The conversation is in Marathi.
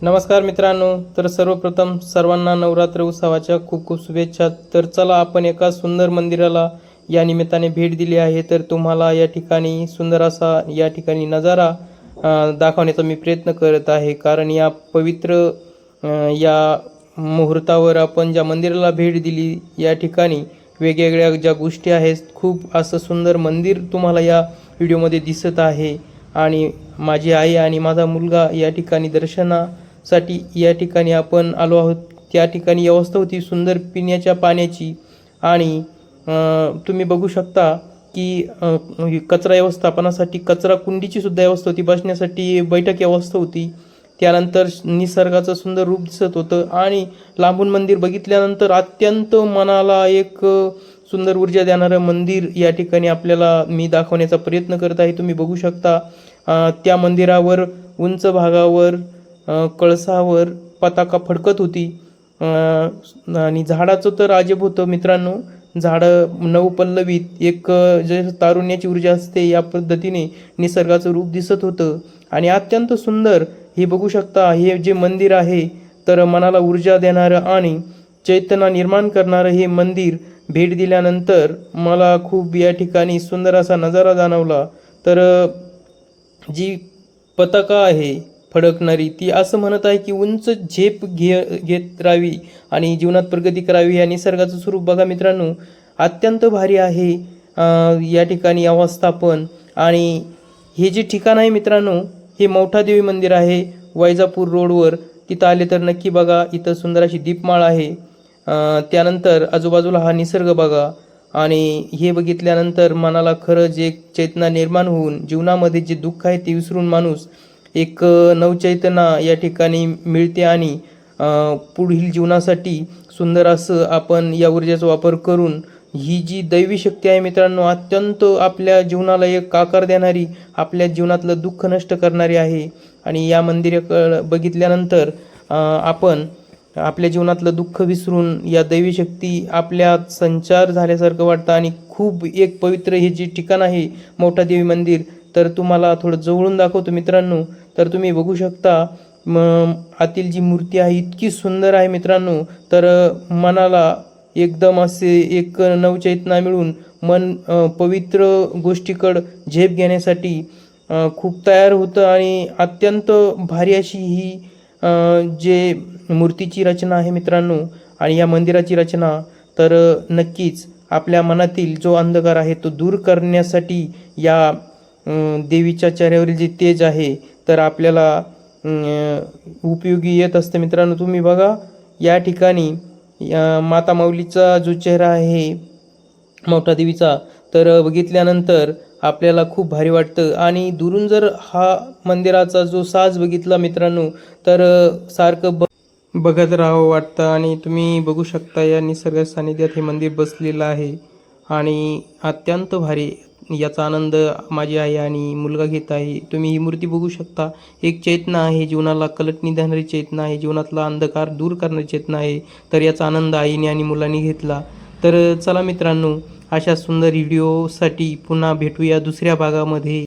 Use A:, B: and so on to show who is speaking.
A: नमस्कार मित्रांनो, तर सर्वप्रथम सर्वांना नवरात्र उत्सवाच्या खूप खूप शुभेच्छा। तर चला आपण एका सुंदर मंदिराला या निमित्ताने भेट दिली आहे। तर तुम्हाला या ठिकाणी सुंदर असा या ठिकाणी नजारा दाखवण्याचा मी प्रयत्न करत आहे। कारण या पवित्र या मुहूर्तावर आपण ज्या मंदिराला भेट दिली या ठिकाणी वेगवेगळ्या ज्या गोष्टी आहेत, खूप असं सुंदर मंदिर तुम्हाला या व्हिडिओमध्ये दिसत आहे। आणि माझी आई आणि माझा मुलगा या ठिकाणी दर्शनासाठी या ठिकाणी आपण आलो आहोत। त्या ठिकाणी व्यवस्था होती सुंदर पिण्याच्या पाण्याची आणि तुम्ही बघू शकता की कचरा व्यवस्थापनासाठी कचरा कुंडीची सुद्धा व्यवस्था होती, बसण्यासाठी बैठक व्यवस्था होती। त्यानंतर निसर्गाचं सुंदर रूप दिसत होतं आणि लांबून मंदिर बघितल्यानंतर अत्यंत मनाला एक सुंदर ऊर्जा देणारं मंदिर या ठिकाणी आपल्याला मी दाखवण्याचा प्रयत्न करत आहे। तुम्ही बघू शकता त्या मंदिरावर उंच भागावर कळसावर पताका फडकत होती आणि झाडाचं तर अजब होतं मित्रांनो। झाडं नवपल्लवित एक जे तारुण्याची ऊर्जा असते या पद्धतीने निसर्गाचं रूप दिसत होतं आणि अत्यंत सुंदर हे बघू शकता। हे जे मंदिर आहे तर मनाला ऊर्जा देणारं आणि चैतन्य निर्माण करणारं हे मंदिर भेट दिल्यानंतर मला खूप या ठिकाणी सुंदर असा नजारा जाणवला। तर जी पताका आहे फडकणारी ती असं म्हणत आहे की उंच झेप घेत राहावी आणि जीवनात प्रगती करावी। या निसर्गाचं स्वरूप बघा मित्रांनो, अत्यंत भारी आहे या ठिकाणी अवस्थापन। आणि हे जे ठिकाण आहे मित्रांनो, हे मौठादेवी मंदिर आहे वैजापूर रोडवर। तिथं आले तर नक्की बघा, इथं सुंदर अशी दीपमाळ आहे। त्यानंतर आजूबाजूला हा निसर्ग बघा आणि हे बघितल्यानंतर मनाला खरंच एक चैतन्य निर्माण होऊन जीवनामध्ये जे दुःख आहे ते विसरून माणूस एक नवचैतना या ठिकाणी मिळते आणि पुढील जीवनासाठी सुंदर असं आपण या ऊर्जेचा वापर करून ही जी दैवी शक्ती आहे मित्रांनो, अत्यंत आपल्या जीवनाला एक आकार देणारी, आपल्या जीवनातलं दुःख नष्ट करणारी आहे। आणि या मंदिराकडे बघितल्यानंतर आपण आपल्या जीवनातलं दुःख विसरून या दैवी शक्ती आपल्यात संचार झाल्यासारखं वाटतं आणि खूप एक पवित्र हे जे ठिकाण आहे मौठादेवी मंदिर, तर तुम्हाला थोडं जवळून दाखवतो मित्रांनो। तर तुम्ही बघू शकता आतील जी मूर्ती आहे इतकी सुंदर आहे मित्रांनो। तर मनाला एकदम असे एक नवचैतना मिळून मन पवित्र गोष्टीकडं झेप घेण्यासाठी खूप तयार होतं आणि अत्यंत भारी अशी ही जे मूर्तीची रचना आहे मित्रांनो आणि या मंदिराची रचना, तर नक्कीच आपल्या मनातील जो अंधकार आहे तो दूर करण्यासाठी या देवीच्या चेहऱ्यावरील जे तेज आहे तर आपल्याला उपयोगी येत असतं मित्रांनो। तुम्ही बघा या ठिकाणी माता माऊलीचा जो चेहरा आहे मौठादेवीचा, तर बघितल्यानंतर आपल्याला खूप भारी वाटतं आणि दुरून जर हा मंदिराचा जो साज बघितला मित्रांनो, तर सारखं बघत राहावं वाटतं। आणि तुम्ही बघू शकता या निसर्ग सानिध्यात हे मंदिर बसलेलं आहे आणि अत्यंत भारी याचा आनंद माझी आई आणि मुलगा घेत आहे। तुम्ही ही मूर्ती बघू शकता, एक चैतना आहे, जीवनाला कलटणी देणारी चैतना आहे, जीवनातला अंधकार दूर करणारी चैतना आहे। तर याचा आनंद आईने आणि मुलांनी घेतला। तर चला मित्रांनो, अशा सुंदर व्हिडिओसाठी पुन्हा भेटूया दुसऱ्या भागामध्ये।